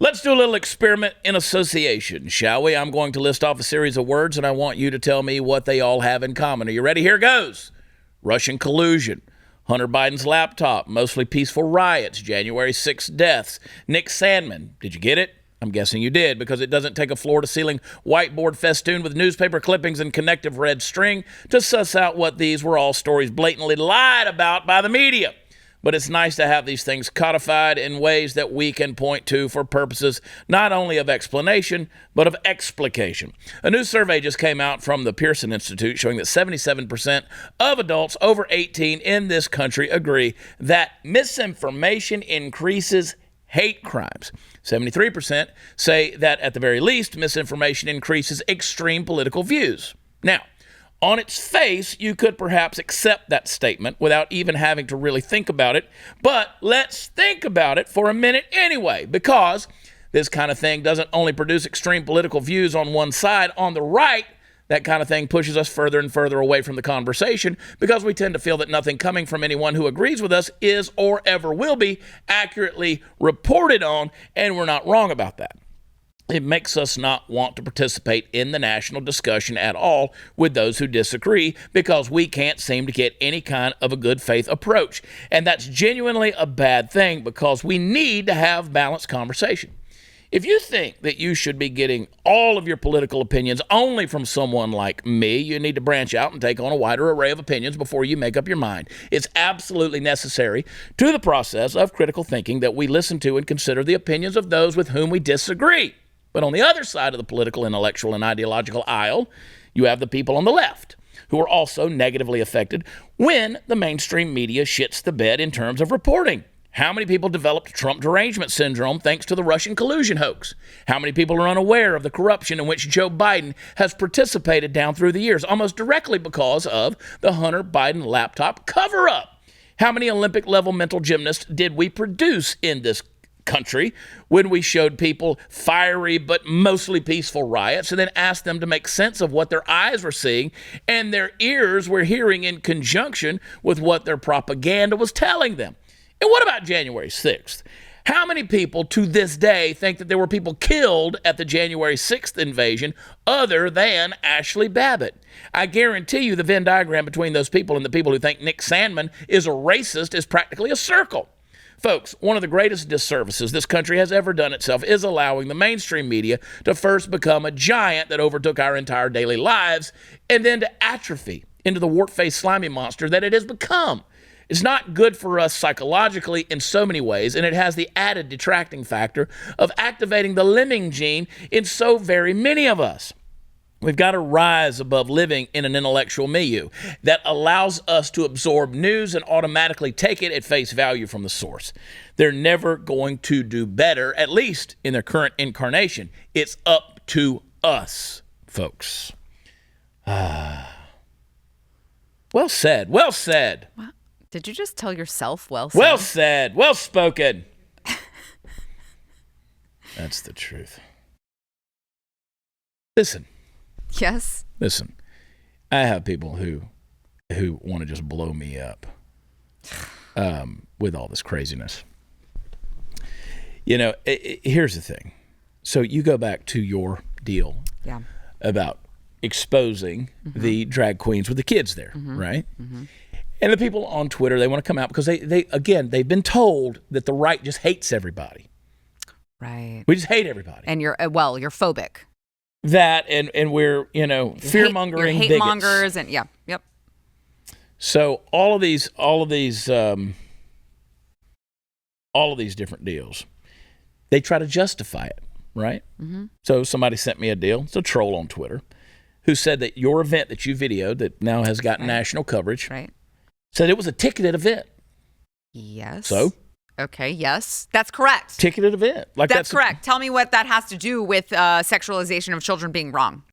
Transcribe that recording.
Let's do a little experiment in association, shall we? I'm going to list off a series of words, and I want you to tell me what they all have in common. Are you ready? Here goes. Russian collusion, Hunter Biden's laptop, mostly peaceful riots, January 6th deaths, Nick Sandmann. Did you get it? I'm guessing you did, because it doesn't take a floor-to-ceiling whiteboard festooned with newspaper clippings and connective red string to suss out what these were all stories blatantly lied about by the media. But it's nice to have these things codified in ways that we can point to for purposes not only of explanation, but of explication. A new survey just came out from the Pearson Institute showing that 77% of adults over 18 in this country agree that misinformation increases hate crimes. 73% say that at the very least, misinformation increases extreme political views. Now, on its face, you could perhaps accept that statement without even having to really think about it. But let's think about it for a minute anyway, because this kind of thing doesn't only produce extreme political views on one side. On the right, that kind of thing pushes us further and further away from the conversation, because we tend to feel that nothing coming from anyone who agrees with us is or ever will be accurately reported on, and we're not wrong about that. It makes us not want to participate in the national discussion at all with those who disagree, because we can't seem to get any kind of a good faith approach. And that's genuinely a bad thing, because we need to have balanced conversation. If you think that you should be getting all of your political opinions only from someone like me, you need to branch out and take on a wider array of opinions before you make up your mind. It's absolutely necessary to the process of critical thinking that we listen to and consider the opinions of those with whom we disagree. But on the other side of the political, intellectual, and ideological aisle, you have the people on the left who are also negatively affected when the mainstream media shits the bed in terms of reporting. How many people developed Trump derangement syndrome thanks to the Russian collusion hoax? How many people are unaware of the corruption in which Joe Biden has participated down through the years, almost directly because of the Hunter Biden laptop cover-up? How many Olympic-level mental gymnasts did we produce in this country when we showed people fiery but mostly peaceful riots and then asked them to make sense of what their eyes were seeing and their ears were hearing in conjunction with what their propaganda was telling them? And what about January 6th? How many people to this day think that there were people killed at the January 6th invasion other than Ashley Babbitt? I guarantee you the Venn diagram between those people and the people who think Nick Sandmann is a racist is practically a circle. Folks, one of the greatest disservices this country has ever done itself is allowing the mainstream media to first become a giant that overtook our entire daily lives and then to atrophy into the wart-faced slimy monster that it has become. It's not good for us psychologically in so many ways, and it has the added detracting factor of activating the lemming gene in so very many of us. We've got to rise above living in an intellectual milieu that allows us to absorb news and automatically take it at face value from the source. They're never going to do better, at least in their current incarnation. It's up to us, folks. Well said. Well said. What? Did you just tell yourself well said? Well said. Well spoken. That's the truth. Listen. Yes? Listen. I have people who want to just blow me up with all this craziness. You know, here's the thing. So you go back to your deal about exposing the drag queens with the kids there, right? Mm-hmm. And the people on Twitter, they want to come out because they've been told that the right just hates everybody. Right. We just hate everybody. And you're phobic. That and we're, fear-mongering hate bigots. mongers and yep. So all of these different deals, they try to justify it, right? Mm-hmm. So somebody sent me a deal. It's a troll on Twitter who said that your event that you videoed that now has gotten national coverage, said it was a ticketed event. Yes. So? Okay, yes. That's correct. Ticketed event. That's correct. Tell me what that has to do with sexualization of children being wrong.